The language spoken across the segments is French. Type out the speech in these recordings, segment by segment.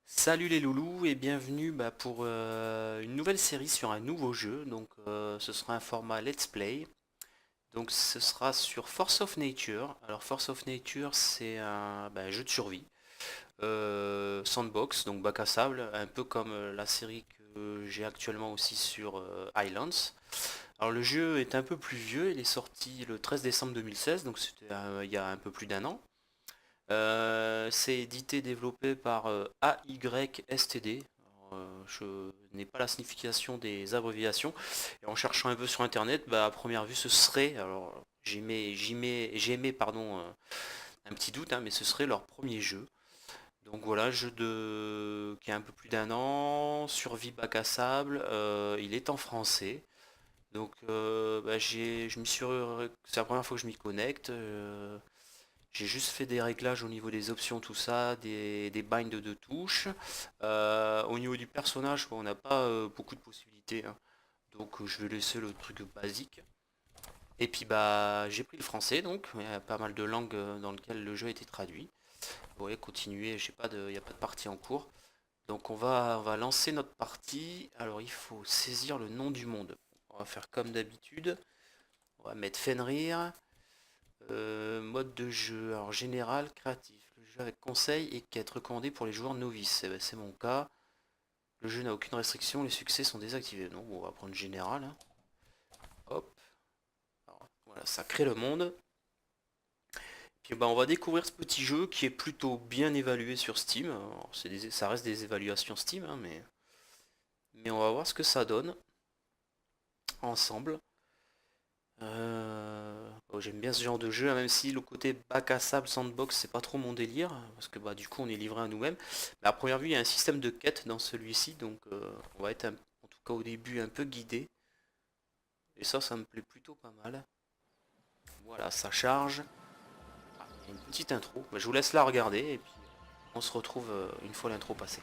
Salut les loulous et bienvenue pour une nouvelle série sur un nouveau jeu. Donc ce sera un format let's play. Donc ce sera sur Force of Nature. Alors Force of Nature c'est un jeu de survie. Sandbox, donc bac à sable, un peu comme la série que j'ai actuellement aussi sur Islands. Alors le jeu est un peu plus vieux, il est sorti le 13 décembre 2016, donc c'était il y a un peu plus d'un an. C'est édité et développé par AYSTD. Je n'ai pas la signification des abréviations. Et en cherchant un peu sur internet, à première vue, ce serait, alors j'ai mis pardon, un petit doute, hein, mais ce serait leur premier jeu. Donc voilà, qui a un peu plus d'un an, survie bac à sable, il est en français. Donc je me suis, c'est la première fois que je m'y connecte. J'ai juste fait des réglages au niveau des options, tout ça, des binds de touches. Au niveau du personnage, on n'a pas beaucoup de possibilités, hein. Donc je vais laisser le truc basique. Et puis j'ai pris le français, donc il y a pas mal de langues dans lesquelles le jeu a été traduit. Vous voyez, continuer, il n'y a pas de partie en cours. Donc on va lancer notre partie. Alors il faut saisir le nom du monde. On va faire comme d'habitude. On va mettre Fenrir. Mode de jeu, alors général, créatif. Le jeu avec conseil et quête recommandé pour les joueurs novices. Eh ben, c'est mon cas. Le jeu n'a aucune restriction, les succès sont désactivés. Non, bon, on va prendre général, hein. Hop. Alors, voilà, ça crée le monde. Puis on va découvrir ce petit jeu qui est plutôt bien évalué sur Steam. Alors, ça reste des évaluations Steam, hein, mais on va voir ce que ça donne ensemble. J'aime bien ce genre de jeu, hein, même si le côté bac à sable sandbox c'est pas trop mon délire, parce que du coup on est livré à nous-mêmes. Mais à première vue il y a un système de quête dans celui-ci, donc on va être en tout cas au début un peu guidé. Et ça me plaît plutôt pas mal. Voilà, ça charge. Ah, il y a une petite intro, je vous laisse la regarder et puis on se retrouve une fois l'intro passée.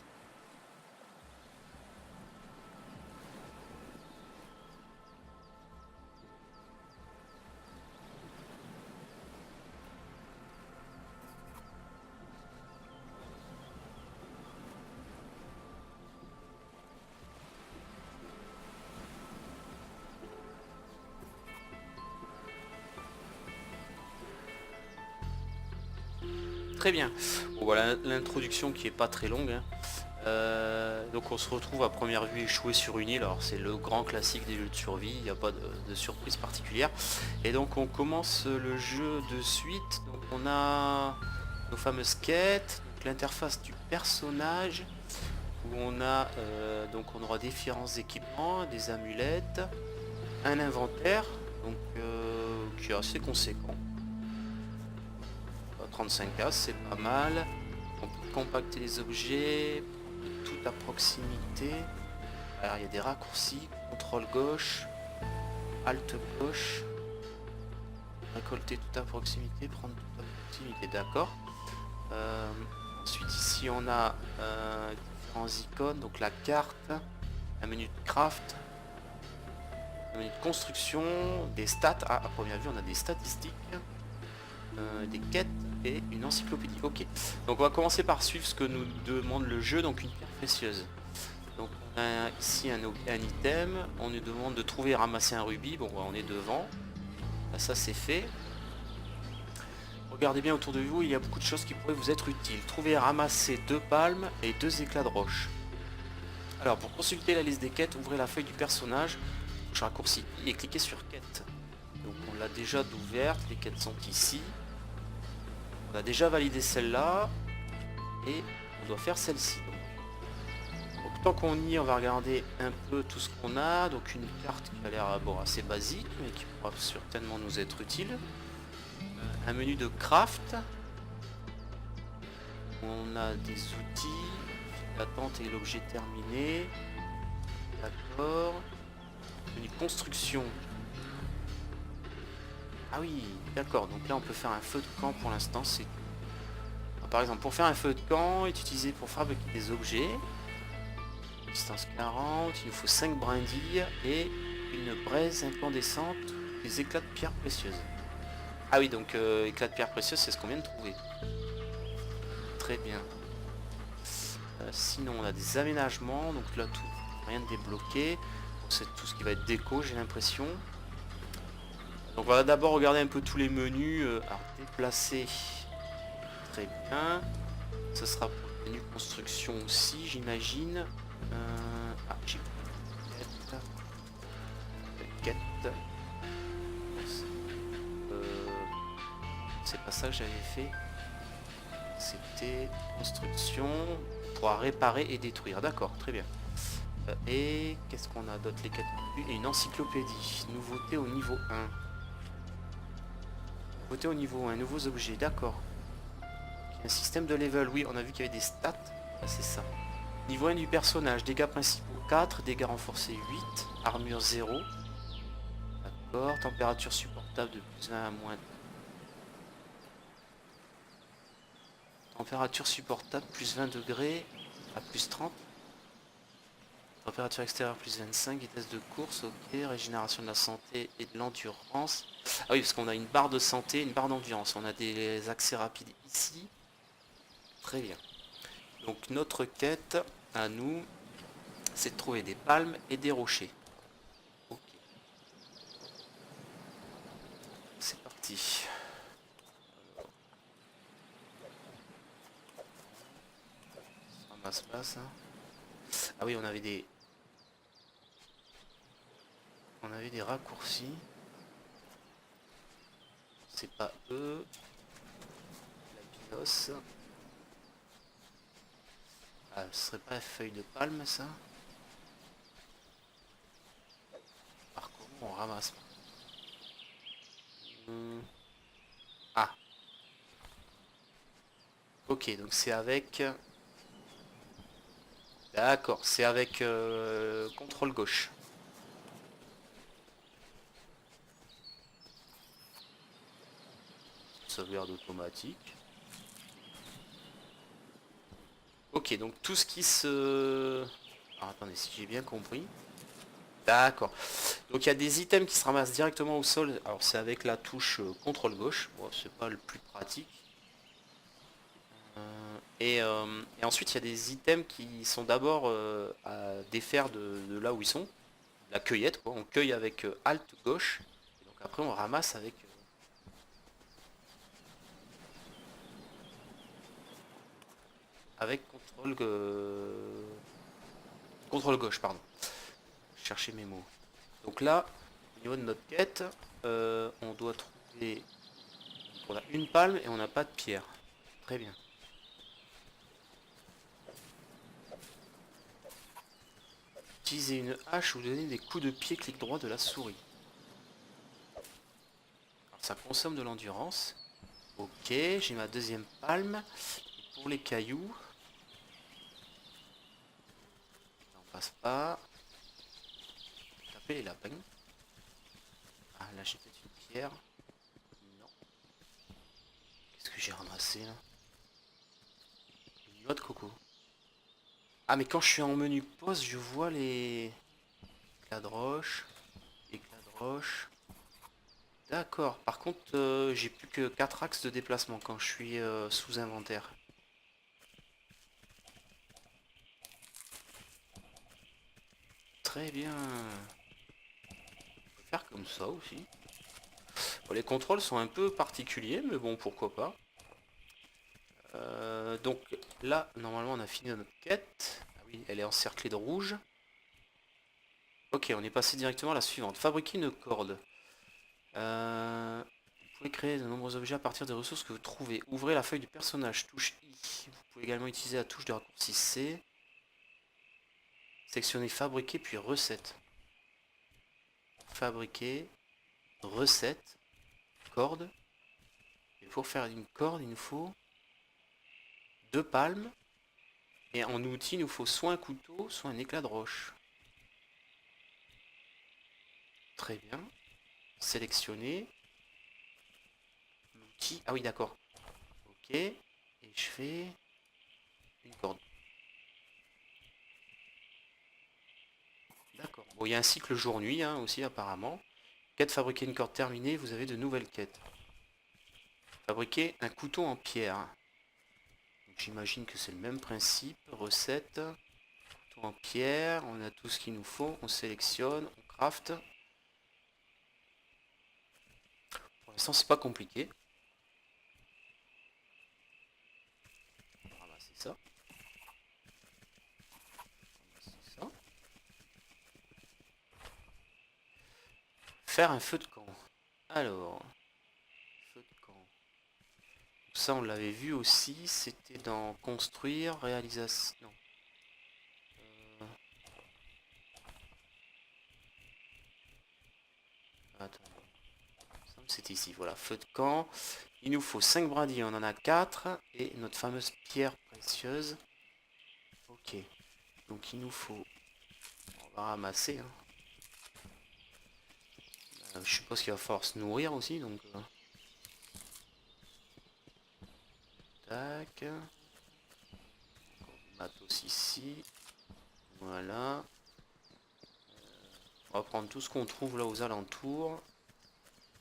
Très bien. Bon, voilà l'introduction qui est pas très longue, hein. Donc on se retrouve à première vue échoué sur une île. Alors c'est le grand classique des jeux de survie, il n'y a pas de surprise particulière. Et donc on commence le jeu de suite. Donc on a nos fameuses quêtes, l'interface du personnage, où on aura différents équipements, des amulettes, un inventaire, donc qui est assez conséquent. 35 cases, c'est pas mal. On peut compacter les objets, tout à proximité. Alors il y a des raccourcis, contrôle gauche, alt gauche, récolter tout à proximité, prendre tout à proximité, d'accord. Ensuite ici on a différents icônes, donc la carte, un menu de craft, un menu de construction, des stats. Ah, à première vue on a des statistiques, des quêtes et une encyclopédie. Ok, donc on va commencer par suivre ce que nous demande le jeu, donc une pierre précieuse. Donc on a ici un item, on nous demande de trouver et ramasser un rubis. Bon, on est devant, là, ça c'est fait. Regardez bien autour de vous, il y a beaucoup de choses qui pourraient vous être utiles. Trouver et ramasser 2 palmes et 2 éclats de roche. Alors pour consulter la liste des quêtes, ouvrez la feuille du personnage, touche raccourci et cliquez sur quête. Donc on l'a déjà ouverte, les quêtes sont ici. On a déjà validé celle-là et on doit faire celle-ci. Donc tant qu'on y est, on va regarder un peu tout ce qu'on a. Donc une carte qui a l'air assez basique mais qui pourra certainement nous être utile. Un menu de craft. On a des outils. L'attente et l'objet terminé. D'accord. Menu de construction. Ah oui, d'accord. Donc là on peut faire un feu de camp pour l'instant. C'est par exemple pour faire un feu de camp est utilisé pour fabriquer des objets. Distance 40, il nous faut 5 brindilles et une braise incandescente, des éclats de pierre précieuse. Ah oui, donc éclats de pierre précieuse, c'est ce qu'on vient de trouver. Très bien. Sinon, on a des aménagements, donc là, tout, rien de débloqué. C'est tout ce qui va être déco, j'ai l'impression. Donc on va d'abord regarder un peu tous les menus. Alors, déplacer. Très bien. Ce sera pour le menu construction aussi, j'imagine. Ah, j'ai quête. C'est pas ça que j'avais fait. C'était construction. On pourra réparer et détruire. D'accord, très bien. Et qu'est-ce qu'on a d'autre? Les quêtes et une encyclopédie. Nouveauté au niveau 1. Nouveauté au niveau 1. Nouveaux objets. D'accord. Un système de level. Oui, on a vu qu'il y avait des stats. Ah, c'est ça. Niveau 1 du personnage. Dégâts principaux 4. Dégâts renforcés 8. Armure 0. D'accord. Température supportable de plus 1 à moins. Température supportable plus 20 degrés à plus 30. Température extérieure plus 25. Vitesse de course. Ok. Régénération de la santé et de l'endurance. Ah oui, parce qu'on a une barre de santé, une barre d'endurance. On a des accès rapides ici. Très bien. Donc notre quête à nous, c'est de trouver des palmes et des rochers. Ok. C'est parti. Ça ramasse pas ça. Ah oui, on avait des raccourcis. C'est pas eux. La binos. Ah, ce serait pas la feuille de palme ça? Par contre, on ramasse pas. Ah. Ok, donc c'est avec... D'accord, c'est avec contrôle gauche. Sauvegarde automatique. Ok, donc tout ce qui se... Alors, attendez, si j'ai bien compris. D'accord. Donc il y a des items qui se ramassent directement au sol. Alors c'est avec la touche contrôle gauche. Bon, c'est pas le plus pratique. Et ensuite il y a des items qui sont d'abord à défaire de là où ils sont. La cueillette, quoi. On cueille avec Alt gauche. Et donc après on ramasse avec contrôle gauche, pardon. Chercher mes mots. Donc là, au niveau de notre quête, on doit trouver... On a une palme et on n'a pas de pierre. Très bien. Utiliser une hache ou donner des coups de pied clic droit de la souris. Alors ça consomme de l'endurance. Ok, j'ai ma deuxième palme. Et pour les cailloux, on passe pas. Taper les lapins. Ah là j'ai peut-être une pierre. Non. Qu'est-ce que j'ai ramassé là? Une noix de coco. Ah mais quand je suis en menu pause, je vois les éclats de roche. Éclats de roche. D'accord. Par contre, j'ai plus que 4 axes de déplacement quand je suis sous inventaire. Très bien. On peut faire comme ça aussi. Bon, les contrôles sont un peu particuliers, mais bon, pourquoi pas. Donc là, normalement, on a fini notre quête. Ah oui, elle est encerclée de rouge. Ok, on est passé directement à la suivante. Fabriquer une corde. Vous pouvez créer de nombreux objets à partir des ressources que vous trouvez. Ouvrez la feuille du personnage, touche I. Vous pouvez également utiliser la touche de raccourci C. Sélectionnez fabriquer puis recette. Fabriquer, recette, corde. Et pour faire une corde, il nous faut 2 palmes. Et en outil, il nous faut soit un couteau, soit un éclat de roche. Très bien. Sélectionner. L'outil. Ah oui, d'accord. Ok. Et je fais une corde. Bon, il y a un cycle jour-nuit hein, aussi apparemment. Quête fabriquer une corde terminée, vous avez de nouvelles quêtes. Fabriquer un couteau en pierre. J'imagine que c'est le même principe. Recette. Couteau en pierre. On a tout ce qu'il nous faut. On sélectionne. On craft. Pour l'instant, c'est pas compliqué. On va ramasser ça. Ramasser ça. Faire un feu de camp. Alors, feu de camp. Ça, on l'avait vu aussi. C'était dans construire, réalisation. Non. Attends. C'est ici, voilà, feu de camp. Il nous faut 5 brindilles, on en a 4. Et notre fameuse pierre précieuse. Ok. Donc il nous faut... On va ramasser. Hein. Je suppose qu'il va falloir se nourrir aussi, donc... Tac. Matos ici. Voilà. On va prendre tout ce qu'on trouve là aux alentours.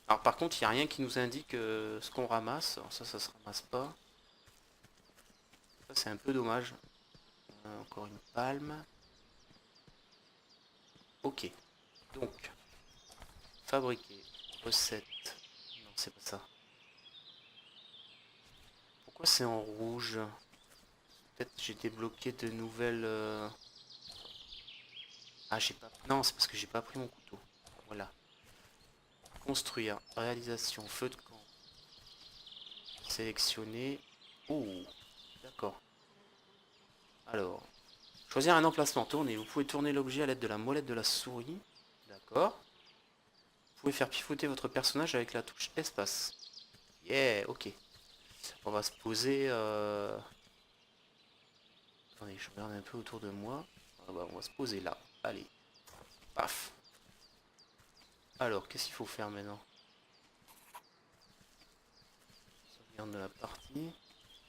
Alors par contre, il n'y a rien qui nous indique ce qu'on ramasse. Alors ça se ramasse pas. Ça, c'est un peu dommage. Encore une palme. Ok. Donc, fabriquer, recette. Non, c'est pas ça. Pourquoi c'est en rouge? Peut-être j'ai débloqué de nouvelles... Ah, j'ai pas... Non, c'est parce que j'ai pas pris mon couteau. Voilà. Construire, réalisation, feu de camp. Sélectionner. Oh, d'accord. Alors, choisir un emplacement. Tourner. Vous pouvez tourner l'objet à l'aide de la molette de la souris. D'accord. Vous pouvez faire pivoter votre personnage avec la touche espace. Yeah, ok. On va se poser... Attendez, je regarde un peu autour de moi. Ah bah, on va se poser là. Allez. Paf. Alors, qu'est-ce qu'il faut faire maintenant? Sauvegarde de la partie.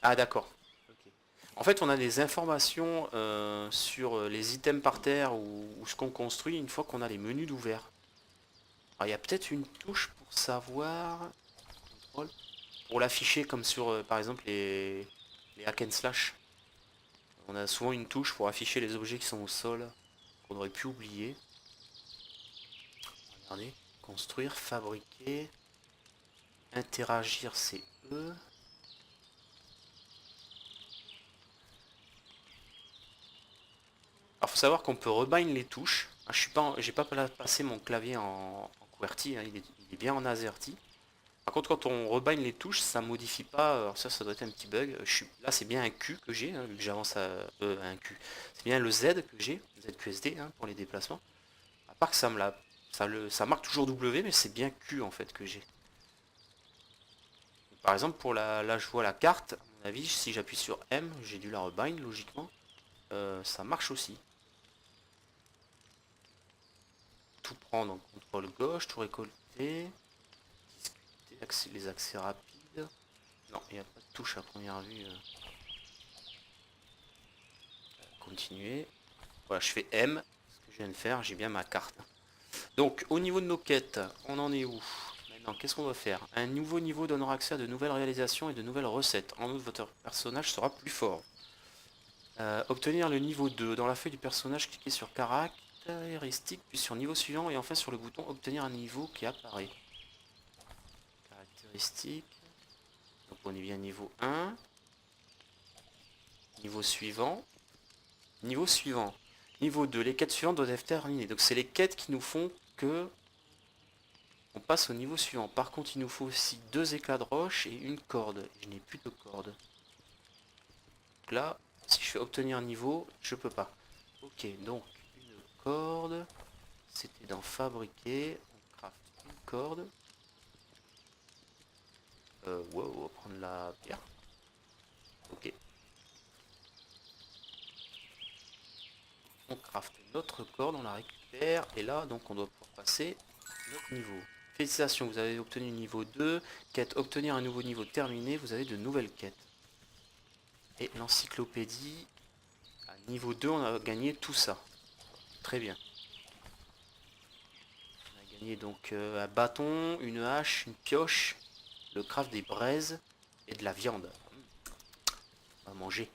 Ah d'accord. Ok. En fait, on a des informations sur les items par terre ou ce qu'on construit une fois qu'on a les menus d'ouvert. Alors, il y a peut-être une touche pour savoir... Contrôle. Pour l'afficher comme sur, par exemple, les hack and slash. On a souvent une touche pour afficher les objets qui sont au sol, qu'on aurait pu oublier. Regardez. Construire, fabriquer, interagir, c'est E. Alors faut savoir qu'on peut rebind les touches. Ah, j'ai pas passé mon clavier en QWERTY, hein, il est bien en AZERTY. Par contre quand on rebind les touches, ça modifie pas. Alors ça doit être un petit bug. Là c'est bien un Q que j'ai, hein, vu que j'avance à un Q. C'est bien le Z que j'ai, ZQSD hein, pour les déplacements. À part que ça marque toujours W, mais c'est bien Q en fait que j'ai. Par exemple pour là je vois la carte, à mon avis si j'appuie sur M, j'ai dû la rebind logiquement. Ça marche aussi. Tout prendre en contrôle gauche, tout récolter, discuter, les accès rapides. Non, il n'y a pas de touche à première vue. Continuer. Voilà, je fais M, ce que je viens de faire, j'ai bien ma carte. Donc, au niveau de nos quêtes, on en est où? Maintenant, qu'est-ce qu'on doit faire? Un nouveau niveau donnera accès à de nouvelles réalisations et de nouvelles recettes. En outre, votre personnage sera plus fort. Obtenir le niveau 2. Dans la feuille du personnage, cliquez sur caractéristique, puis sur niveau suivant, et enfin sur le bouton obtenir un niveau qui apparaît. Caractéristiques. Donc on est bien niveau 1. Niveau suivant. Niveau suivant. Niveau 2. Les quêtes suivantes doivent être terminées. Donc c'est les quêtes qui nous font que on passe au niveau suivant. Par contre, il nous faut aussi 2 éclats de roche et une corde. Je n'ai plus de corde. Donc là, si je fais obtenir un niveau, je peux pas. Ok, donc une corde. C'était dans fabriquer. On craft une corde. Wow, on va prendre la pierre. Ok. On craft notre corde, on la récupère. Et là, donc, on doit pouvoir passer notre niveau. Félicitations, vous avez obtenu niveau 2. Quête obtenir un nouveau niveau terminé. Vous avez de nouvelles quêtes. Et l'encyclopédie. À niveau 2, on a gagné tout ça. Très bien. gagner donc un bâton, une hache, une pioche, le craft des braises et de la viande. On va manger.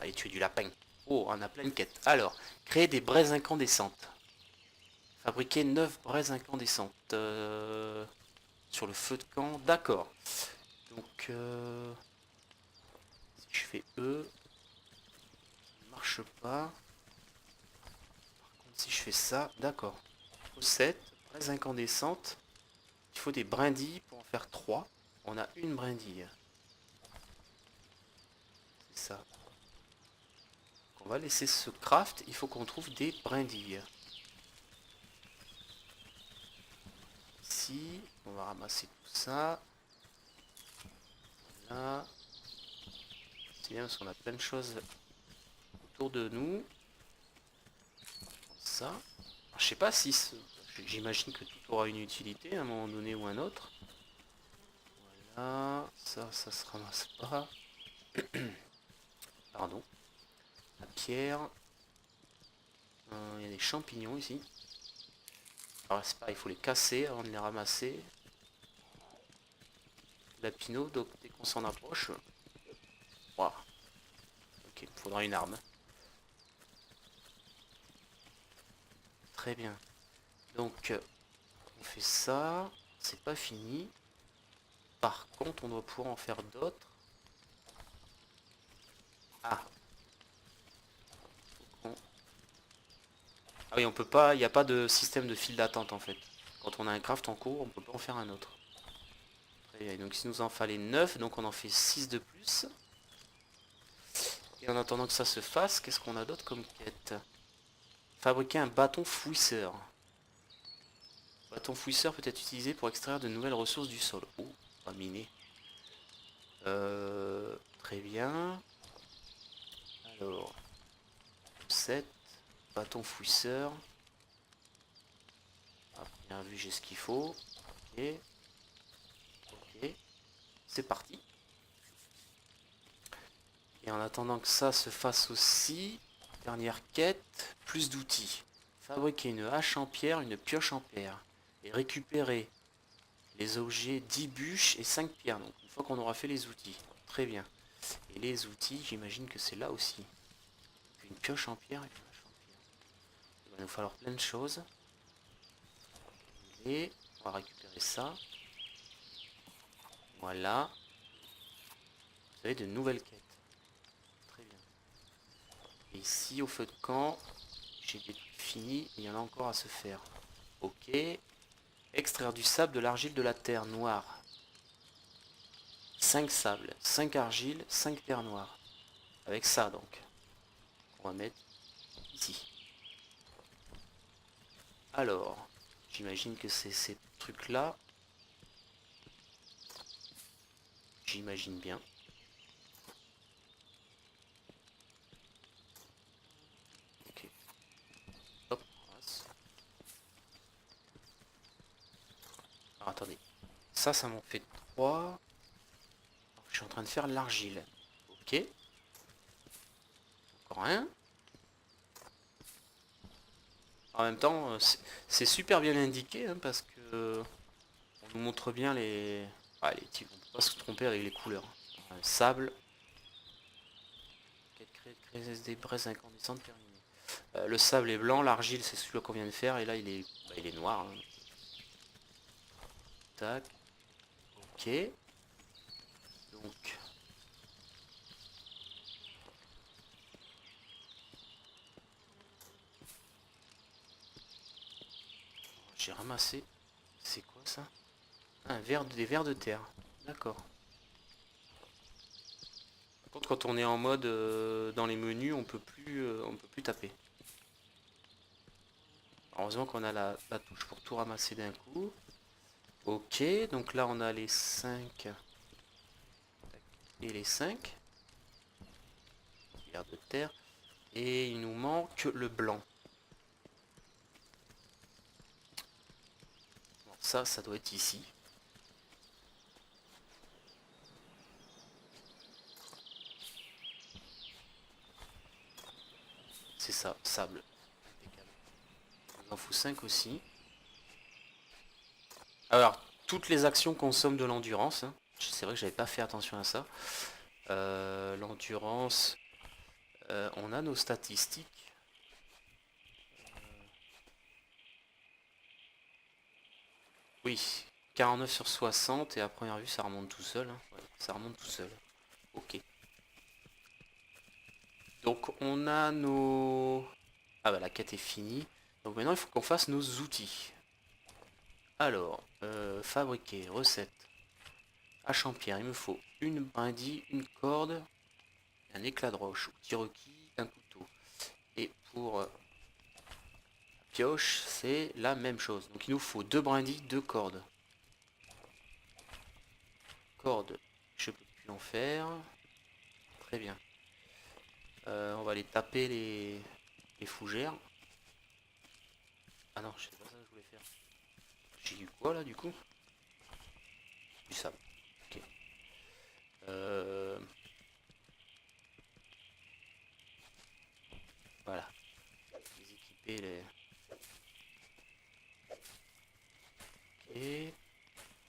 Allez tuer du lapin. Oh, on a plein de quêtes. Alors, créer des braises incandescentes. Fabriquer 9 braises incandescentes. Sur le feu de camp. D'accord. Donc, si je fais E, ça ne marche pas. Par contre, si je fais ça, d'accord. Recette, braises incandescentes. Il faut des brindilles pour en faire 3. On a une brindille. C'est ça. On va laisser ce craft. Il faut qu'on trouve des brindilles. Ici, on va ramasser tout ça. Là. C'est bien parce qu'on a plein de choses autour de nous. Ça. Alors, je sais pas si... J'imagine que tout aura une utilité à un moment donné ou un autre. Voilà. Ça se ramasse pas. Pardon. La pierre. Il y a des champignons ici. Alors c'est pas, il faut les casser avant de les ramasser. La pinot, donc dès qu'on s'en approche. Wow. Ok, il faudra une arme. Très bien. Donc on fait ça. C'est pas fini. Par contre, on doit pouvoir en faire d'autres. Ah. Ah oui, on peut pas, il n'y a pas de système de file d'attente en fait. Quand on a un craft en cours, on peut pas en faire un autre. Très bien, donc il nous en fallait 9, donc on en fait 6 de plus. Et en attendant que ça se fasse, qu'est-ce qu'on a d'autre comme quête? Fabriquer un bâton fouisseur. Le bâton fouisseur peut être utilisé pour extraire de nouvelles ressources du sol. Oh, on va miner. Très bien. Alors, 7. Bâton fouisseur. Ah, bien vu, j'ai ce qu'il faut. Ok. Ok. C'est parti. Et en attendant que ça se fasse aussi, dernière quête, plus d'outils. Fabriquer une hache en pierre, une pioche en pierre. Et récupérer les objets 10 bûches et 5 pierres. Donc une fois qu'on aura fait les outils. Très bien. Et les outils, j'imagine que c'est là aussi. Une pioche en pierre et une hache en pierre. Il va nous falloir plein de choses. Et on va récupérer ça. Voilà. Vous avez de nouvelles quêtes. Très bien. Et ici, au feu de camp, j'ai fini. Il y en a encore à se faire. Ok. Extraire du sable, de l'argile, de la terre noire. 5 sables, 5 argiles, 5 terres noires. Avec ça donc. On va mettre ici. Alors, j'imagine que c'est ces trucs-là. J'imagine bien. Ok. Hop. Alors attendez. Ça m'en fait 3. Je suis en train de faire l'argile. Ok. Encore un. En même temps, c'est super bien indiqué hein, parce que on nous montre bien les... Ah, les types, on peut pas se tromper avec les couleurs. Sable. Créer des braises incandescentes terminées. Le sable est blanc, l'argile c'est celui qu'on vient de faire et là il est noir. Hein. Tac. Ok. Donc. J'ai ramassé. C'est quoi ça? Des vers de terre. D'accord. Par contre quand on est en mode dans les menus on peut plus taper. Heureusement qu'on a la touche pour tout ramasser d'un coup. Ok, donc là on a les 5 et les 5 vers de terre. Et il nous manque le blanc. Bon, ça doit être ici. C'est ça, sable. Impeccable. Il en faut 5 aussi. Alors, toutes les actions consomment de l'endurance, hein. C'est vrai que j'avais pas fait attention à ça. L'endurance, on a nos statistiques. Oui, 49 sur 60 et à première vue ça remonte tout seul, hein. Ouais, ça remonte tout seul. Ok. Donc on a nos... Ah bah la quête est finie. Donc maintenant il faut qu'on fasse nos outils. Alors, fabriquer, recette. Hache en pierre, il me faut une brindille, une corde, un éclat de roche, outil requis, un couteau. Et pour pioche, c'est la même chose. Donc il nous faut deux brindilles, deux cordes. Cordes, je peux plus en faire. Très bien. On va aller taper les fougères. Ah non, c'est pas ça que je voulais faire. J'ai eu quoi là du coup? Du sable. Ok. Euh, voilà. Les équiper les.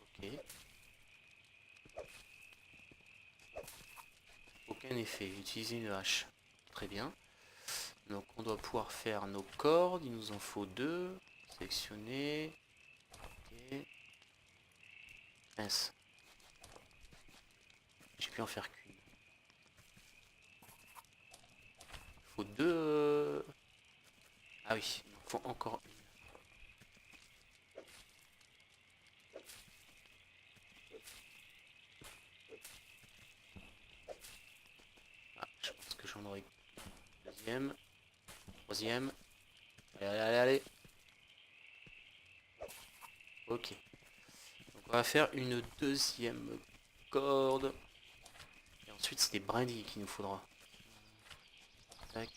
Ok. Ok. Aucun effet. Utiliser une hache. Très bien. Donc on doit pouvoir faire nos cordes. Il nous en faut deux. Sélectionner. Ok. Mince. J'ai pu en faire qu'une. Il faut deux. Ah oui, il nous faut encore une. Ah, je pense que j'en aurai une deuxième. Troisième. Allez, allez, allez, allez. Ok. Donc on va faire une deuxième corde. Et ensuite c'est des brindilles qu'il nous faudra. Tac,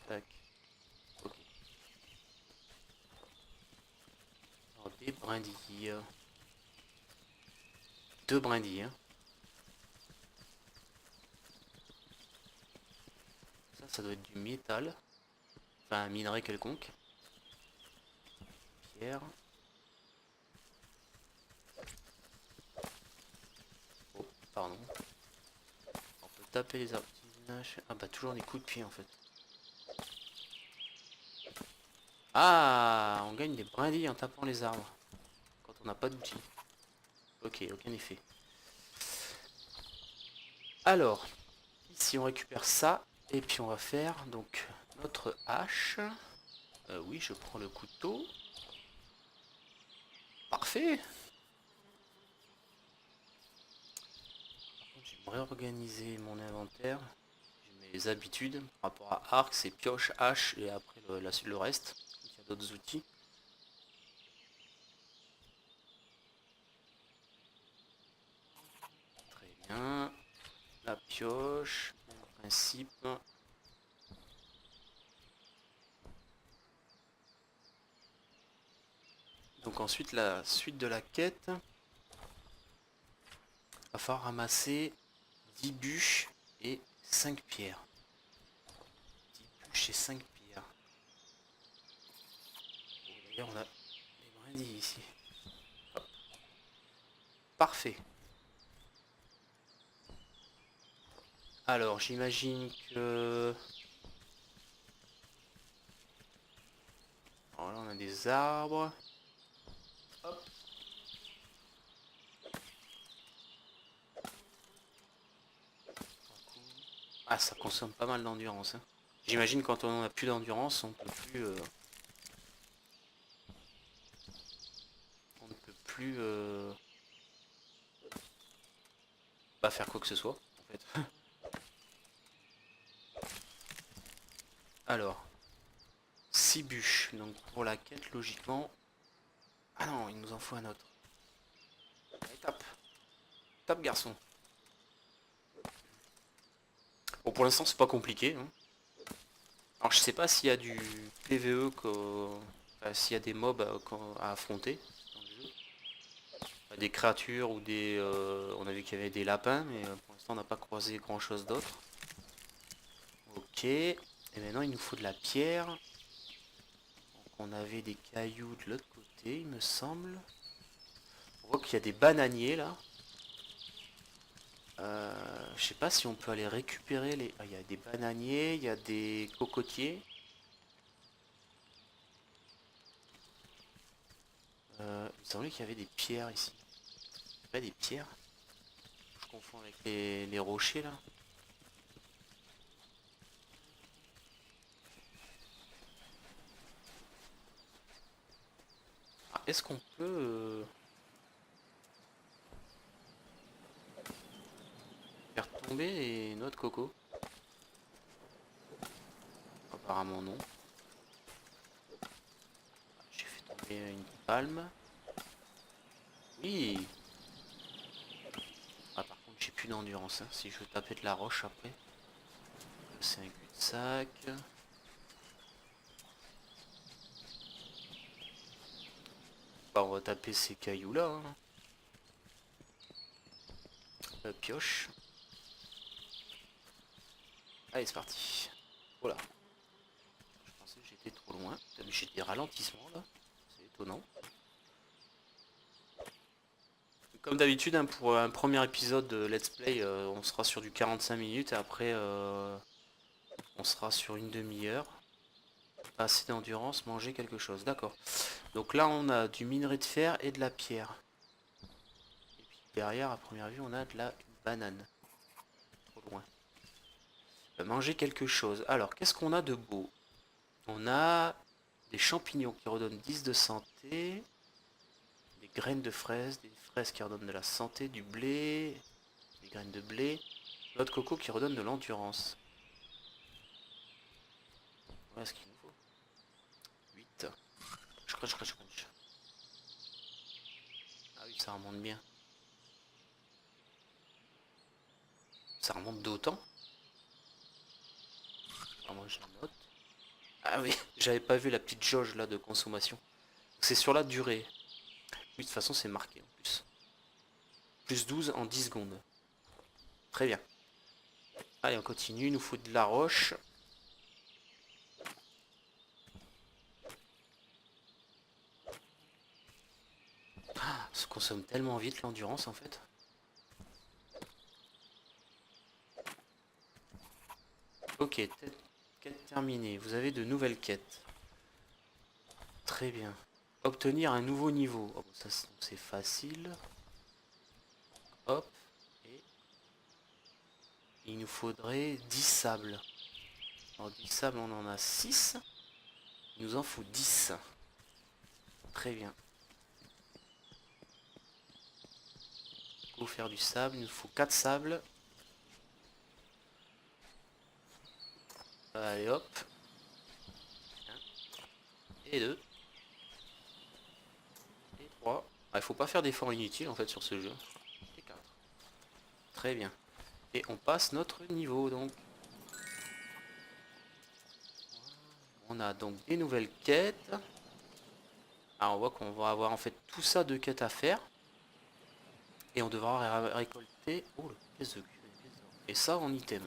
tac. Ok. Alors des brindilles. Deux brindilles, hein. Ça doit être du métal. Enfin un minerai quelconque. Pierre. Oh, pardon. On peut taper les arbres. Ah bah toujours des coups de pied en fait. Ah, on gagne des brindilles en tapant les arbres. Quand on n'a pas d'outils. Ok, aucun effet. Alors, ici on récupère ça. Et puis on va faire donc notre hache. Oui, je prends le couteau. Parfait. J'aimerais organiser mon inventaire. J'ai mes habitudes par rapport à arc, c'est pioche, hache et après le reste. Il y a d'autres outils. Très bien. La pioche, même principe. Donc ensuite la suite de la quête. Va falloir ramasser 10 bûches et 5 pierres. 10 bûches et 5 pierres. Oh, d'ailleurs on a des brindilles ici. Hop. Parfait. Alors j'imagine que... Alors là on a des arbres. Hop. Ah ça consomme pas mal d'endurance, hein. J'imagine quand on a plus d'endurance on ne peut plus pas faire quoi que ce soit en fait. Alors 6 bûches, donc pour la quête logiquement... Ah non, il nous en faut un autre. Allez, tape. Tape garçon. Bon pour l'instant c'est pas compliqué, hein. Alors je sais pas s'il y a du PVE, enfin, s'il y a des mobs à affronter dans le jeu. Des créatures ou des... on a vu qu'il y avait des lapins, mais pour l'instant on n'a pas croisé grand chose d'autre. Ok. Et maintenant il nous faut de la pierre. Donc on avait des cailloux de l'autre côté, il me semble. On voit qu'il y a des bananiers là. Je sais pas si on peut aller récupérer les... Ah, il y a des bananiers, il y a des cocotiers. Il me semblait qu'il y avait des pierres ici. Pas des pierres. Je confonds avec les rochers là. Ah, est-ce qu'on peut... faire tomber les noix de coco? Apparemment non. J'ai fait tomber une palme. Oui. Ah, par contre j'ai plus d'endurance hein, si je veux taper de la roche après. C'est un cul-de-sac. Bah, on va taper ces cailloux là. Hein. La pioche. Allez c'est parti. Voilà. Je pensais que j'étais trop loin. Putain, mais j'ai des ralentissements là. C'est étonnant. Comme d'habitude, hein, pour un premier épisode de Let's Play, on sera sur du 45 minutes et après on sera sur une demi-heure. Assez d'endurance, manger quelque chose. D'accord. Donc là, on a du minerai de fer et de la pierre. Et puis derrière, à première vue, on a de la banane. Trop loin. Manger quelque chose. Alors, qu'est-ce qu'on a de beau? On a des champignons qui redonnent 10 de santé. Des graines de fraises. Des fraises qui redonnent de la santé. Du blé. Des graines de blé. Noix de coco qui redonne de l'endurance. Voilà ce qu'il nous faut. 8. Crunch. Ah oui, ça remonte bien. Ça remonte d'autant. Alors moi je note. Ah oui, j'avais pas vu la petite jauge là de consommation. C'est sur la durée. Oui, de toute façon c'est marqué en plus. Plus 12 en 10 secondes. Très bien. Allez, on continue, il nous faut de la roche. Ah, ça consomme tellement vite l'endurance en fait. Ok, quête terminée. Vous avez de nouvelles quêtes. Très bien. Obtenir un nouveau niveau. Oh, ça c'est facile. Hop. Et il nous faudrait 10 sables. Alors 10 sables, on en a 6. Il nous en faut 10. Très bien. Pour faire du sable, il nous faut 4 sables. Allez hop. 1 et 2. Et 3. Ah, il faut pas faire d'efforts inutiles en fait sur ce jeu. Et 4. Très bien. Et on passe notre niveau donc. On a donc des nouvelles quêtes. Ah, on voit qu'on va avoir en fait tout ça de quêtes à faire. Et on devra récolter... Oh, le pièce de cul. Et ça en item.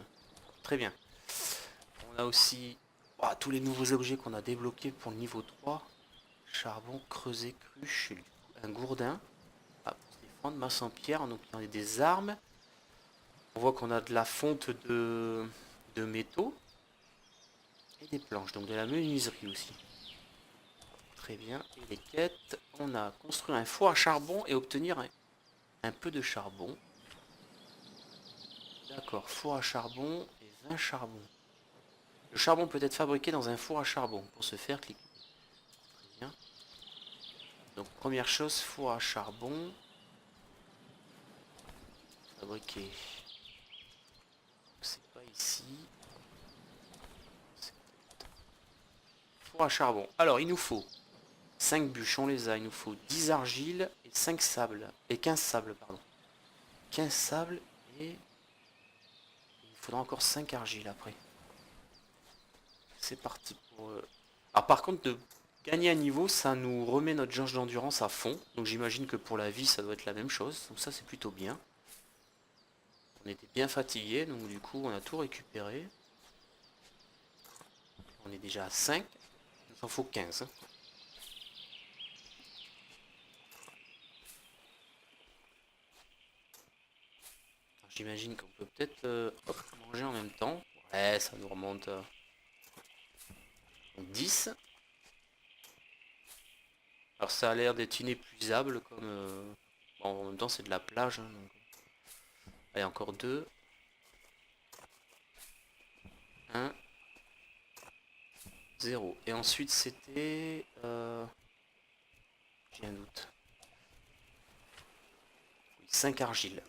Très bien. On a aussi tous les nouveaux objets qu'on a débloqués pour le niveau 3. Charbon, creusé, cruche, un gourdin. Ah, pour se défendre, masse en pierre. Donc il y en a des armes. On voit qu'on a de la fonte de métaux. Et des planches, donc de la menuiserie aussi. Très bien. Et les quêtes, on a construit un four à charbon et obtenir un peu de charbon. D'accord, four à charbon et 20 charbons. Le charbon peut être fabriqué dans un four à charbon. Pour ce faire, cliquez. Très bien. Donc première chose, four à charbon. Fabriquer. C'est pas ici. Four à charbon. Alors il nous faut 5 bûches, on les a. Il nous faut 10 argiles et 5 sables. Et 15 sables, pardon. 15 sables et... il faudra encore 5 argiles après. C'est parti pour... Alors par contre, de gagner un niveau, ça nous remet notre jauge d'endurance à fond. Donc j'imagine que pour la vie, ça doit être la même chose. Donc ça, c'est plutôt bien. On était bien fatigué, donc du coup, on a tout récupéré. On est déjà à 5. Il nous en faut 15. j'imagine qu'on peut peut-être hop, manger en même temps. Ouais, ça nous remonte. Donc 10. Alors ça a l'air d'être inépuisable comme... bon, en même temps c'est de la plage. Hein, donc... Allez, encore 2. 1. 0. Et ensuite c'était... J'ai un doute. Oui, 5 argiles.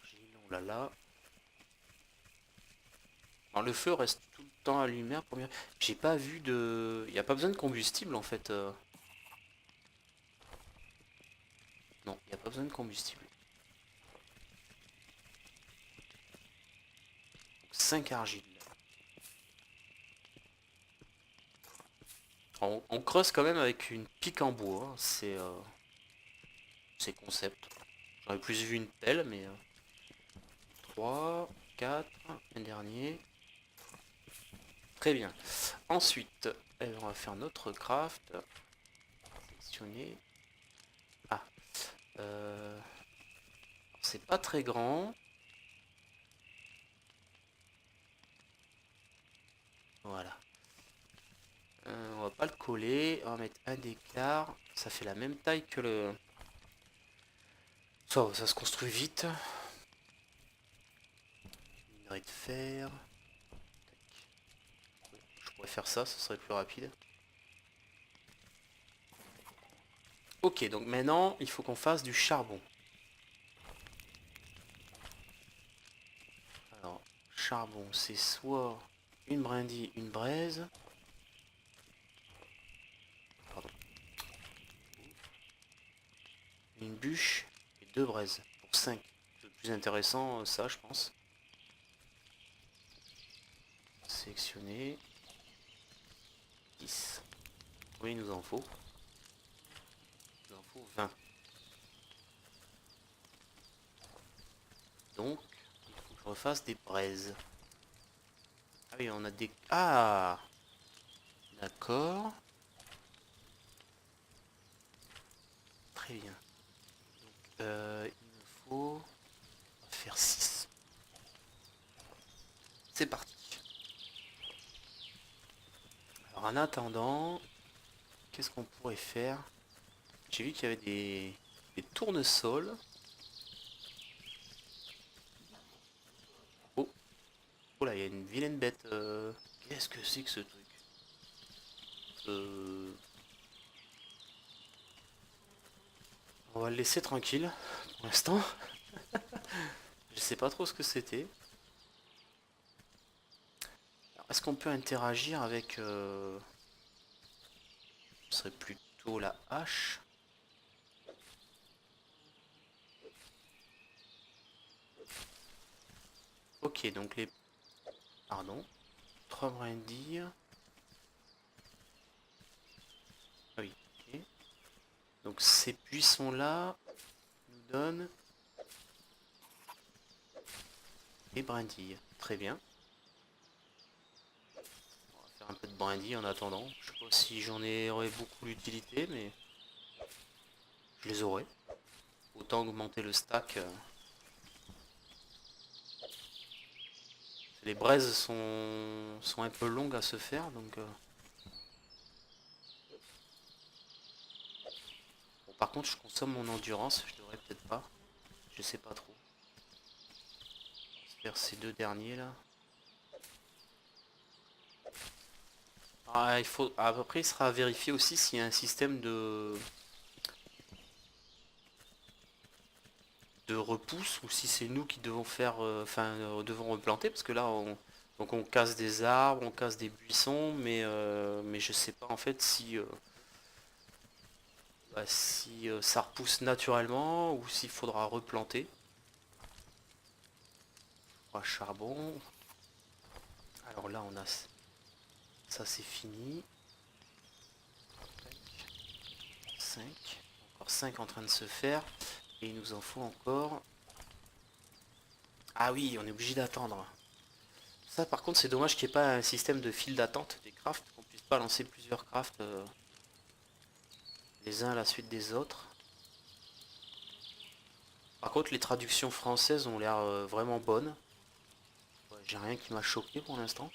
Argile, on l'a là. Alors le feu reste tout le temps allumé. J'ai pas vu de... Il n'y a pas besoin de combustible en fait. Non, il n'y a pas besoin de combustible. 5 argiles. On creuse quand même avec une pique en bois. Hein. C'est concept. J'aurais plus vu une pelle, mais... 3, 4, un dernier. Très bien. Ensuite, on va faire notre craft. Sélectionner. Ah. C'est pas très grand. Voilà. On va pas le coller. On va mettre un d'écart. Ça fait la même taille que le... Ça se construit vite. Minerai de fer. Je pourrais faire ça, ce serait plus rapide. Ok, donc maintenant, il faut qu'on fasse du charbon. Alors, charbon, c'est soit une brindille, une braise. Pardon. Une bûche et 2 braises. Pour 5. Le plus intéressant, ça, je pense. Sélectionner. 10. Oui, il nous en faut. Il nous en faut 20. Donc, il faut que je refasse des braises. Ah oui, on a des... Ah! D'accord. Très bien. Donc, il me faut faire 6. C'est parti. Alors, en attendant, qu'est-ce qu'on pourrait faire? J'ai vu qu'il y avait des tournesols. Oh, oh là, il y a une vilaine bête. Qu'est-ce que c'est que ce truc? On va le laisser tranquille pour l'instant. Je sais pas trop ce que c'était. Est-ce qu'on peut interagir avec... Ce serait plutôt la hache. Ok, donc les... Pardon. 3 brindilles. Ah oui, ok. Donc ces buissons-là nous donnent des brindilles. Très bien. On va faire un peu de brindilles en attendant. Je sais pas si aurais beaucoup l'utilité, mais je les aurai. Autant augmenter le stack. Les braises sont un peu longues à se faire, donc... Bon, par contre, je consomme mon endurance. Je devrais peut-être pas. Je sais pas trop. On va se faire ces deux derniers là. Ah, il faut... À peu près, il sera à vérifier aussi s'il y a un système de repousse ou si c'est nous qui devons faire, devons replanter parce que là, donc on casse des arbres, on casse des buissons, mais je sais pas en fait si, ça repousse naturellement ou s'il faudra replanter. Charbon. Alors là, on a ça, c'est fini. 5. Encore 5 en train de se faire. Et il nous en faut encore... Ah oui, on est obligé d'attendre. Ça, par contre, c'est dommage qu'il n'y ait pas un système de file d'attente des crafts, qu'on puisse pas lancer plusieurs crafts les uns à la suite des autres. Par contre, les traductions françaises ont l'air vraiment bonnes. Ouais, j'ai rien qui m'a choqué pour l'instant.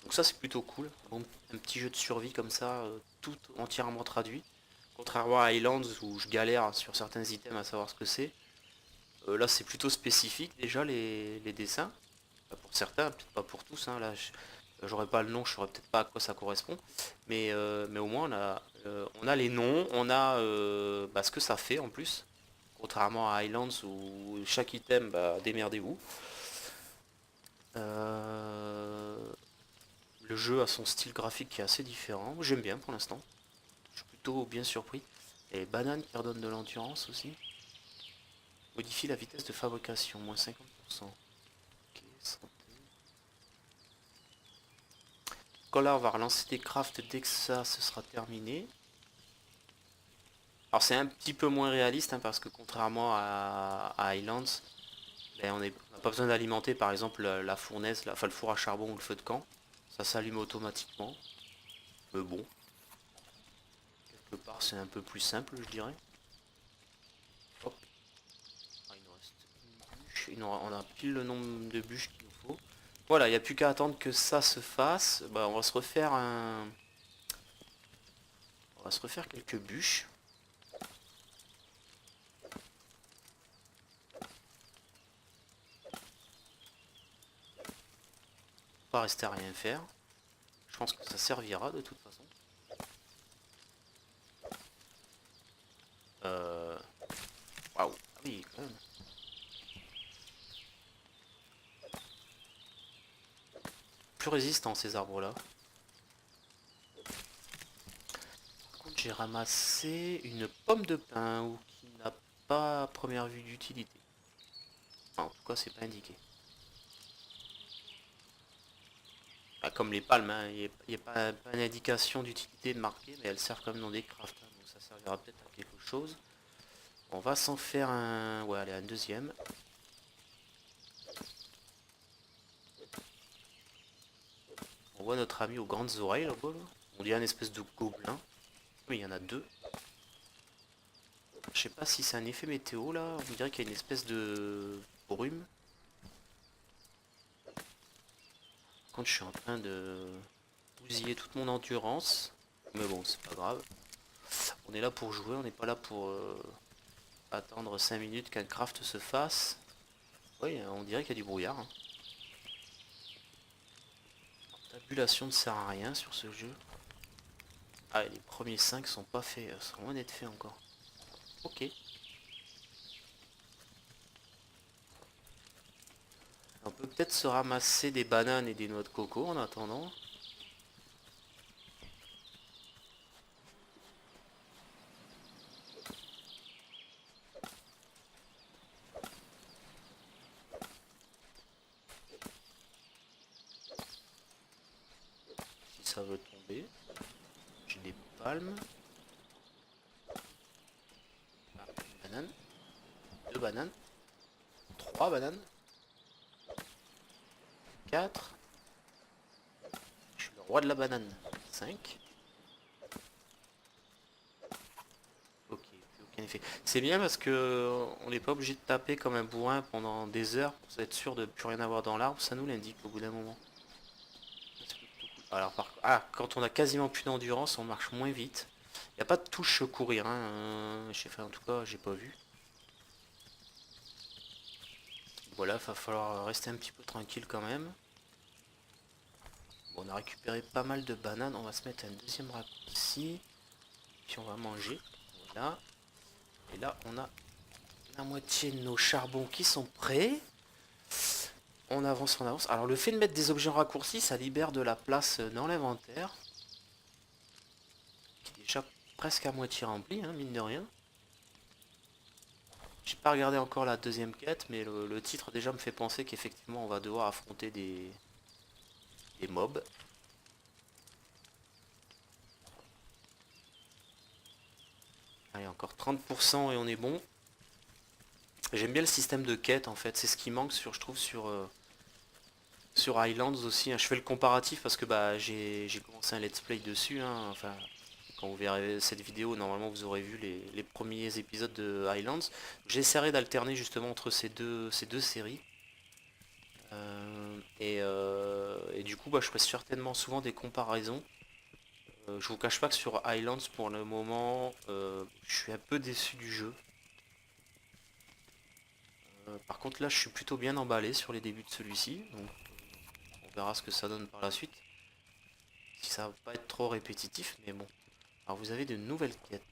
Donc ça, c'est plutôt cool. Bon, un petit jeu de survie comme ça, tout entièrement traduit. Contrairement à Islands où je galère sur certains items à savoir ce que c'est. Là, c'est plutôt spécifique déjà les dessins. Pour certains, peut-être pas pour tous, hein. Là, j'aurais pas le nom, je saurais peut-être pas à quoi ça correspond. Mais au moins, on a les noms, on a bah, ce que ça fait en plus. Contrairement à Highlands où chaque item, bah, démerdez-vous. Euh, le jeu a son style graphique qui est assez différent. J'aime bien pour l'instant. Je suis plutôt bien surpris. Et banane qui redonne de l'endurance aussi. Modifie la vitesse de fabrication, moins 50%. Ok, santé. Collard va relancer des crafts dès que ça se sera terminé. Alors c'est un petit peu moins réaliste hein, parce que contrairement à Highlands, ben, on n'a pas besoin d'alimenter par exemple la fournaise, enfin le four à charbon ou le feu de camp. Ça s'allume automatiquement. Mais bon, quelque part c'est un peu plus simple je dirais. Hop. Ah, il nous reste une bûche. On a pile le nombre de bûches qu'il nous faut. Voilà, il n'y a plus qu'à attendre que ça se fasse. Bah, on va se refaire quelques bûches. Pas rester à rien faire. Je pense que ça servira de toute façon. Euh... Waouh, ah oui, quand même. Plus résistant ces arbres-là. Par contre, j'ai ramassé une pomme de pin ou qui n'a pas à première vue d'utilité. Enfin, en tout cas, c'est pas indiqué. Ah, comme les palmes, hein, il n'y a pas une indication d'utilité marquée, mais elles servent quand même dans des crafts. Hein, donc ça servira peut-être à quelque chose. On va s'en faire un... Ouais, allez, un deuxième. On voit notre ami aux grandes oreilles là-bas. Là. On dirait une espèce de gobelin. Oui, il y en a deux. Je sais pas si c'est un effet météo là. On dirait qu'il y a une espèce de brume. Quand je suis en train de bousiller toute mon endurance. Mais bon, c'est pas grave. On est là pour jouer, on n'est pas là pour attendre 5 minutes qu'un craft se fasse. Oui, on dirait qu'il y a du brouillard. Hein. Tabulation ne sert à rien sur ce jeu. Ah, les premiers 5 sont pas faits, sont loin d'être faits encore. Ok. On peut peut-être se ramasser des bananes et des noix de coco en attendant. Si ça veut tomber. J'ai des palmes. Ah, une banane. Deux bananes. Trois bananes. Quatre. Je suis le roi de la banane. 5. Ok, plus aucun effet. C'est bien parce que on n'est pas obligé de taper comme un bourrin pendant des heures pour être sûr de plus rien avoir dans l'arbre. Ça nous l'indique au bout d'un moment. Alors quand on a quasiment plus d'endurance, on marche moins vite. Il n'y a pas de touche courir, hein. En tout cas, j'ai pas vu. Voilà, va falloir rester un petit peu tranquille quand même. Bon, on a récupéré pas mal de bananes. On va se mettre un deuxième raccourci. Puis on va manger. Voilà. Et là, on a la moitié de nos charbons qui sont prêts. On avance, on avance. Alors le fait de mettre des objets en raccourci, ça libère de la place dans l'inventaire. Qui est déjà presque à moitié rempli, hein, mine de rien. J'ai pas regardé encore la deuxième quête, mais le titre déjà me fait penser qu'effectivement on va devoir affronter des mobs. Allez, encore 30% et on est bon. J'aime bien le système de quête en fait, c'est ce qui manque je trouve sur Highlands aussi. Hein. Je fais le comparatif parce que bah j'ai commencé un let's play dessus, hein, enfin quand vous verrez cette vidéo, normalement vous aurez vu les premiers épisodes de Highlands. J'essaierai d'alterner justement entre ces deux séries. Et du coup, bah, je ferai certainement souvent des comparaisons. Je vous cache pas que sur Highlands, pour le moment, je suis un peu déçu du jeu. Par contre, là, je suis plutôt bien emballé sur les débuts de celui-ci. Donc, on verra ce que ça donne par la suite. Si ça va pas être trop répétitif, mais bon. Alors, vous avez de nouvelles quêtes.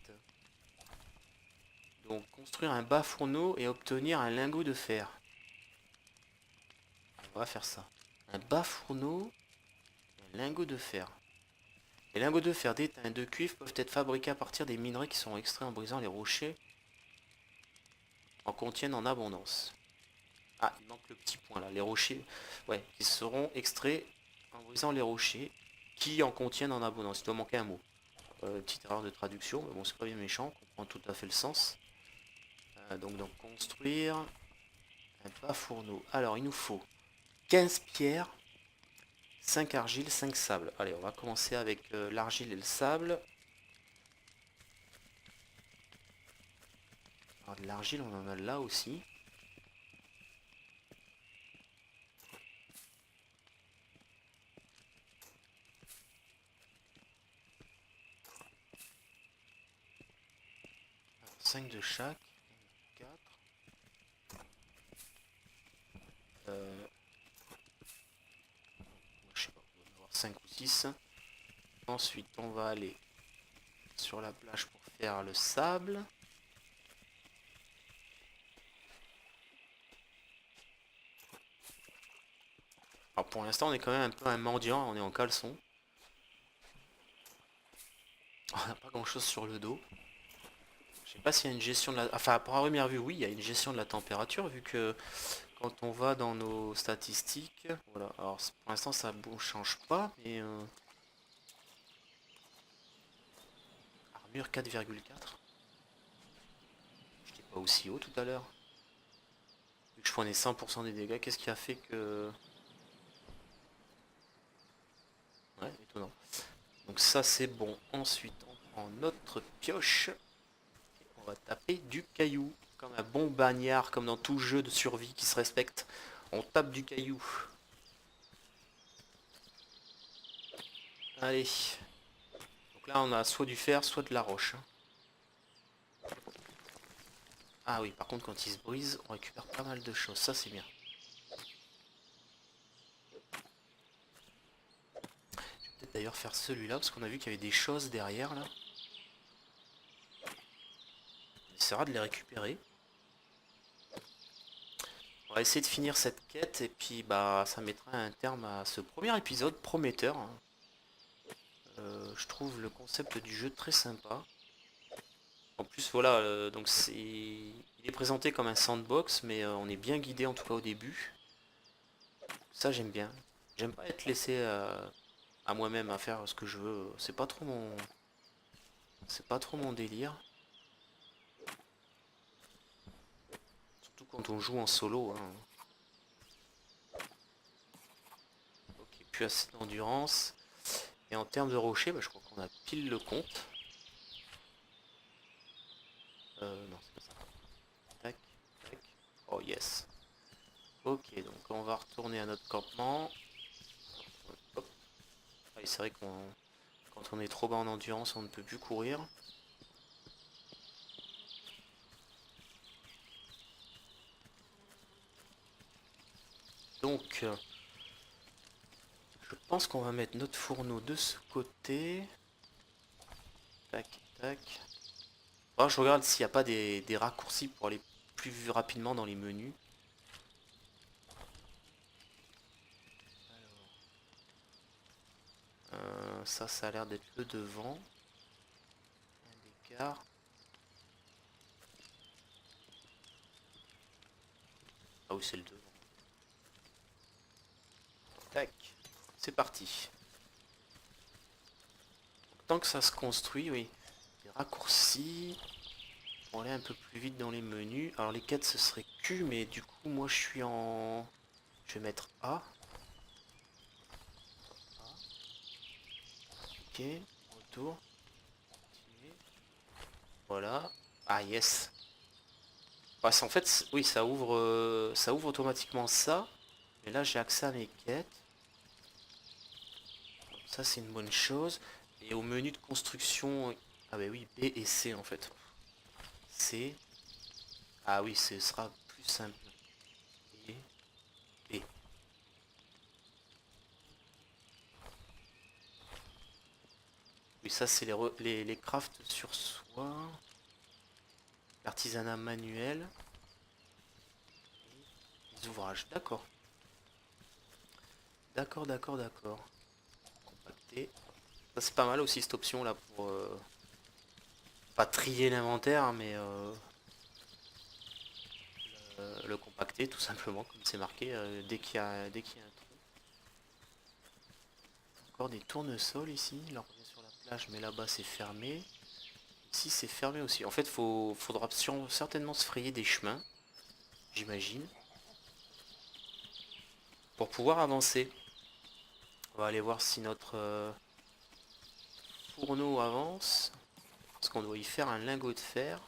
Donc, construire un bas fourneau et obtenir un lingot de fer. On va faire ça. Un bas fourneau et un lingot de fer. Les lingots de fer d'étain et de cuivre peuvent être fabriqués à partir des minerais qui sont extraits en brisant les rochers en contiennent en abondance. Ah, il manque le petit point là. Les rochers, ouais, qui seront extraits en brisant les rochers qui en contiennent en abondance. Il doit manquer un mot. Petite erreur de traduction, mais bon, c'est pas bien méchant, on comprend tout à fait le sens. Donc construire un bas fourneau. Alors, il nous faut 15 pierres, 5 argiles, 5 sables. Allez, on va commencer avec l'argile et le sable. Alors, de l'argile, on en a là aussi. Alors, 5 de chaque. 4. Je sais pas, on va en avoir 5 ou 6. Ensuite, on va aller sur la plage pour faire le sable. Alors pour l'instant, on est quand même un peu un mendiant, on est en caleçon. On n'a pas grand chose sur le dos. Je sais pas s'il y a une gestion de la... Enfin, à première vue, oui, il y a une gestion de la température, vu que quand on va dans nos statistiques... Voilà, alors pour l'instant, ça ne change pas, mais... Armure 4,4. J'étais pas aussi haut tout à l'heure. Vu que je prenais 100% des dégâts, qu'est-ce qui a fait que... Ouais, étonnant. Donc ça, c'est bon. Ensuite, on prend notre pioche. Et on va taper du caillou. Comme un bon bagnard, comme dans tout jeu de survie qui se respecte. On tape du caillou. Allez. Donc là, on a soit du fer, soit de la roche. Ah oui, par contre, quand il se brise, on récupère pas mal de choses. Ça, c'est bien. Je vais peut-être d'ailleurs faire celui-là, parce qu'on a vu qu'il y avait des choses derrière, là. On essaiera de les récupérer. On va essayer de finir cette quête, et puis, bah, ça mettra un terme à ce premier épisode prometteur, hein. Je trouve le concept du jeu très sympa. En plus, voilà, donc il est présenté comme un sandbox, mais on est bien guidé en tout cas au début. Ça, j'aime bien. J'aime pas être laissé à moi-même à faire ce que je veux. C'est pas trop mon délire. Surtout quand on joue en solo, hein. Ok, plus assez d'endurance. Et en termes de rochers, bah, je crois qu'on a pile le compte. Non, c'est pas ça. Tac, tac. Oh yes. Ok, donc on va retourner à notre campement. Hop. Ah, c'est vrai qu'on quand on est trop bas en endurance, on ne peut plus courir. Donc, je pense qu'on va mettre notre fourneau de ce côté. Tac, tac. Oh, je regarde s'il n'y a pas des raccourcis pour aller plus rapidement dans les menus. Ça a l'air d'être le devant. Un écart. Ah oui, c'est le devant. Tac, c'est parti. Tant que ça se construit, oui. Des raccourcis. Pour aller un peu plus vite dans les menus. Alors les quêtes ce serait Q, mais du coup moi je suis en... Je vais mettre A. Ok, retour. Voilà. Ah yes. Ouais, en fait, oui, ça ouvre automatiquement ça. Mais là, j'ai accès à mes quêtes. Ça, c'est une bonne chose. Et au menu de construction... Ah bah oui, B et C, en fait. C. Ah oui, ce sera plus simple. Et B. Oui, ça, c'est les crafts sur soi. L'artisanat manuel. Les ouvrages, d'accord. D'accord, d'accord, d'accord. Compacter. Ça, c'est pas mal aussi, cette option-là, pour... pas trier l'inventaire, hein, mais... le compacter tout simplement comme c'est marqué dès qu'il y a un trou. Encore des tournesols ici, là on revient sur la plage mais là-bas c'est fermé. Ici c'est fermé aussi. En fait faudra certainement se frayer des chemins, j'imagine, pour pouvoir avancer. On va aller voir si notre fourneau avance. Parce qu'on doit y faire un lingot de fer.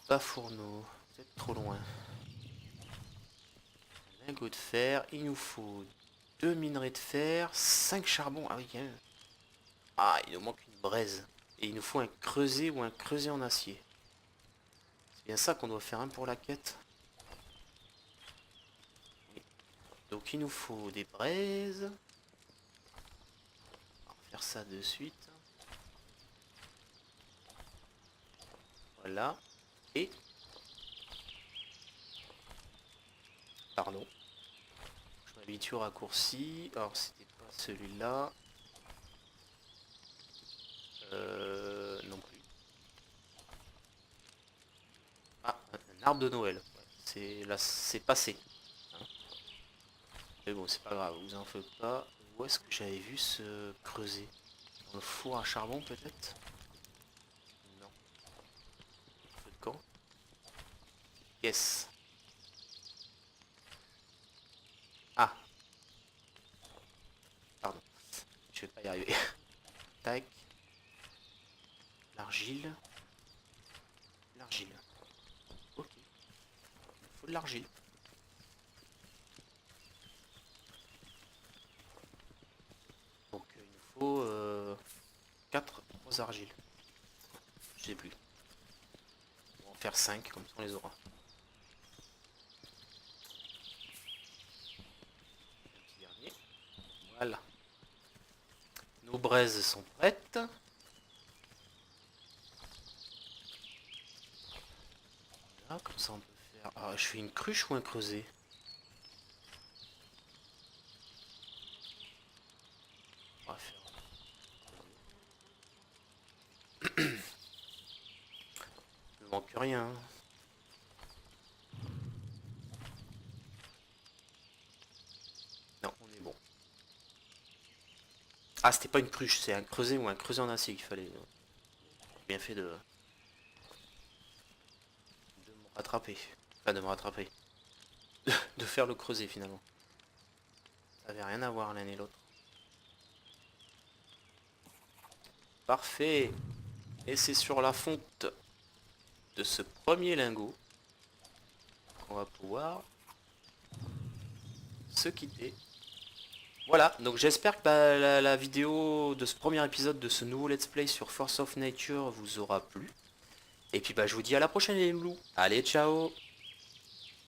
Pas fourneau, peut-être trop loin. Un lingot de fer, il nous faut 2 minerais de fer, 5 charbons. Ah oui, quand même. Ah, il nous manque une braise. Et il nous faut un creuset ou un creuset en acier. C'est bien ça qu'on doit faire un pour la quête. Oui. Donc il nous faut des braises. On va faire ça de suite. Voilà. Et... Pardon. Je m'habitue au raccourci. Alors c'était pas celui-là. Non plus. Ah, un arbre de Noël. Ouais, c'est là, c'est passé. Hein. Mais bon, c'est pas grave, vous en faites pas. Où est-ce que j'avais vu ce creuset? Dans le four à charbon peut-être? Non. Feu de camp? Yes. Ah, pardon. Je vais pas y arriver. Tac. L'argile. L'argile. Ok. Il faut de l'argile. Donc il nous faut 4 grosses argiles. Je sais plus. On va en faire 5 comme ça on les aura. Un petit dernier. Voilà. Nos braises sont prêtes. Là, comme ça on peut faire... Ah, je fais une cruche ou un creuset? On va faire... Il ne manque rien. Non, on est bon. Ah, c'était pas une cruche, c'est un creuset ou un creuset en acier qu'il fallait. Bien fait de me rattraper. Enfin, de me rattraper. De faire le creuset finalement. Ça avait rien à voir l'un et l'autre. Parfait. Et c'est sur la fonte de ce premier lingot qu'on va pouvoir se quitter. Voilà, donc j'espère que la vidéo de ce premier épisode de ce nouveau let's play sur Force of Nature vous aura plu. Et puis bah je vous dis à la prochaine les loups. Allez, ciao!